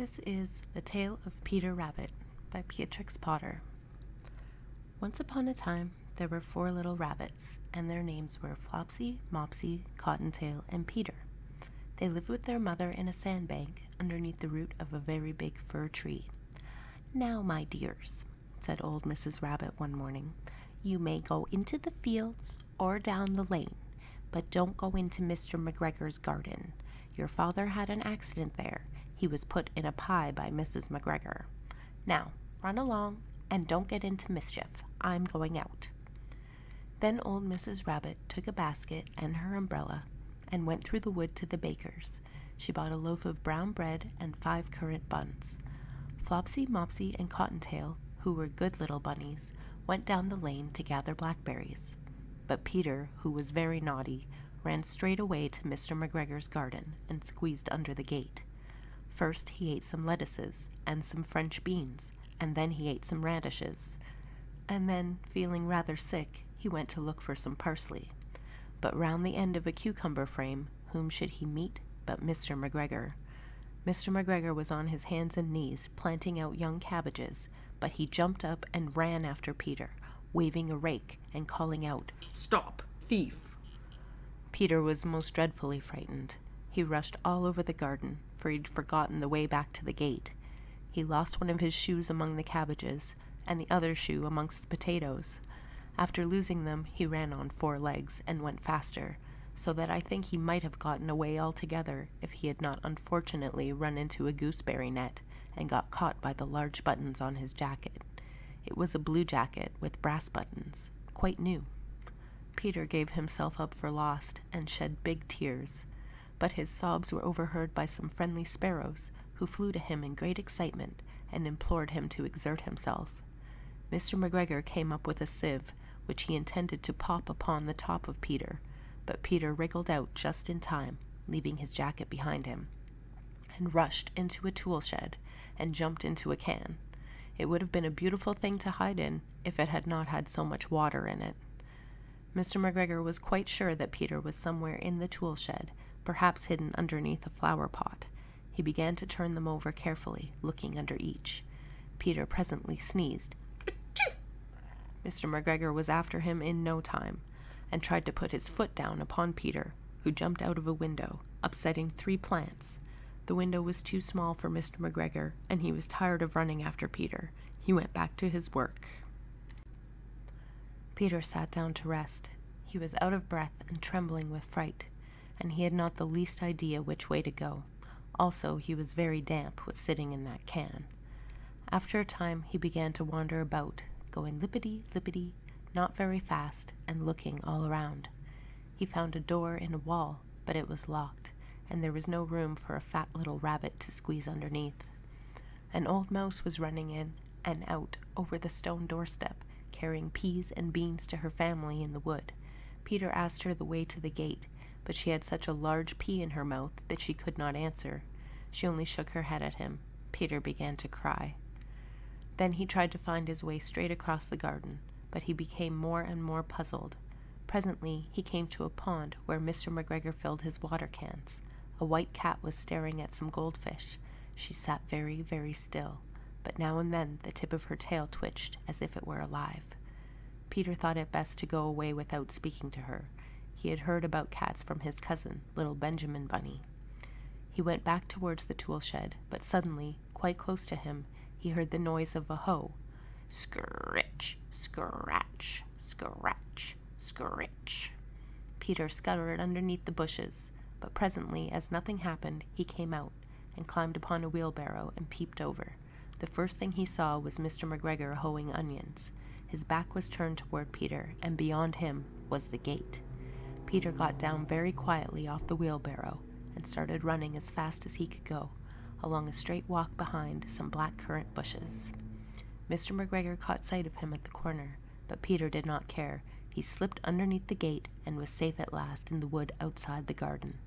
This is The Tale of Peter Rabbit by Beatrix Potter. Once upon a time, there were 4 little rabbits, and their names were Flopsy, Mopsy, Cottontail, and Peter. They lived with their mother in a sandbank underneath the root of a very big fir tree. "Now, my dears," said old Mrs. Rabbit one morning, "you may go into the fields or down the lane, but don't go into Mr. McGregor's garden. Your father had an accident there. He was put in a pie by Mrs. McGregor. Now, run along, and don't get into mischief. I'm going out." Then old Mrs. Rabbit took a basket and her umbrella and went through the wood to the baker's. She bought a loaf of brown bread and 5 currant buns. Flopsy, Mopsy, and Cottontail, who were good little bunnies, went down the lane to gather blackberries. But Peter, who was very naughty, ran straight away to Mr. McGregor's garden and squeezed under the gate. First he ate some lettuces and some French beans, and then he ate some radishes. And then, feeling rather sick, he went to look for some parsley. But round the end of a cucumber frame, whom should he meet but Mr. McGregor? Mr. McGregor was on his hands and knees planting out young cabbages, but he jumped up and ran after Peter, waving a rake and calling out, "Stop, thief!" Peter was most dreadfully frightened. He rushed all over the garden, for he'd forgotten the way back to the gate. He lost one of his shoes among the cabbages, and the other shoe amongst the potatoes. After losing them, he ran on 4 legs and went faster, so that I think he might have gotten away altogether if he had not unfortunately run into a gooseberry net and got caught by the large buttons on his jacket. It was a blue jacket with brass buttons, quite new. Peter gave himself up for lost and shed big tears. But his sobs were overheard by some friendly sparrows, who flew to him in great excitement and implored him to exert himself. Mr. McGregor came up with a sieve, which he intended to pop upon the top of Peter, but Peter wriggled out just in time, leaving his jacket behind him, and rushed into a tool shed and jumped into a can. It would have been a beautiful thing to hide in if it had not had so much water in it. Mr. McGregor was quite sure that Peter was somewhere in the tool shed, perhaps hidden underneath a flower pot. He began to turn them over carefully, looking under each. Peter presently sneezed. "Achoo!" Mr. McGregor was after him in no time, and tried to put his foot down upon Peter, who jumped out of a window, upsetting 3 plants. The window was too small for Mr. McGregor, and he was tired of running after Peter. He went back to his work. Peter sat down to rest. He was out of breath and trembling with fright, and he had not the least idea which way to go. Also, he was very damp with sitting in that can. After a time, he began to wander about, going lippity-lippity, not very fast, and looking all around. He found a door in a wall, but it was locked, and there was no room for a fat little rabbit to squeeze underneath. An old mouse was running in and out over the stone doorstep, carrying peas and beans to her family in the wood. Peter asked her the way to the gate, but she had such a large pea in her mouth that she could not answer. She only shook her head at him. Peter began to cry. Then he tried to find his way straight across the garden, but he became more and more puzzled. Presently he came to a pond where Mr. McGregor filled his water cans. A white cat was staring at some goldfish. She sat very, very still, but now and then the tip of her tail twitched as if it were alive. Peter thought it best to go away without speaking to her. He had heard about cats from his cousin, little Benjamin Bunny. He went back towards the tool shed, but suddenly, quite close to him, he heard the noise of a hoe. Scritch, scratch, scratch, scritch. Peter scuttered underneath the bushes, but presently, as nothing happened, he came out and climbed upon a wheelbarrow and peeped over. The first thing he saw was Mr. McGregor hoeing onions. His back was turned toward Peter, and beyond him was the gate. Peter got down very quietly off the wheelbarrow and started running as fast as he could go, along a straight walk behind some black currant bushes. Mr. McGregor caught sight of him at the corner, but Peter did not care. He slipped underneath the gate and was safe at last in the wood outside the garden.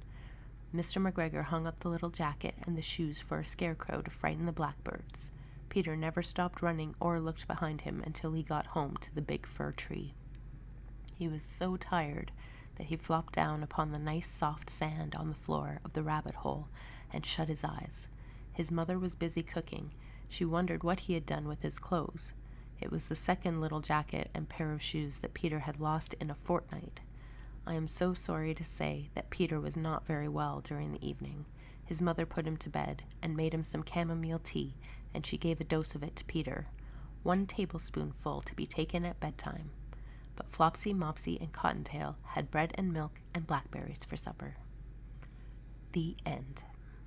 Mr. McGregor hung up the little jacket and the shoes for a scarecrow to frighten the blackbirds. Peter never stopped running or looked behind him until he got home to the big fir tree. He was so tired that he flopped down upon the nice soft sand on the floor of the rabbit hole and shut his eyes. His mother was busy cooking. She wondered what he had done with his clothes. It was the second little jacket and pair of shoes that Peter had lost in a fortnight. I am so sorry to say that Peter was not very well during the evening. His mother put him to bed and made him some chamomile tea, and she gave a dose of it to Peter, 1 tablespoonful to be taken at bedtime. But Flopsy, Mopsy, and Cottontail had bread and milk and blackberries for supper. The end.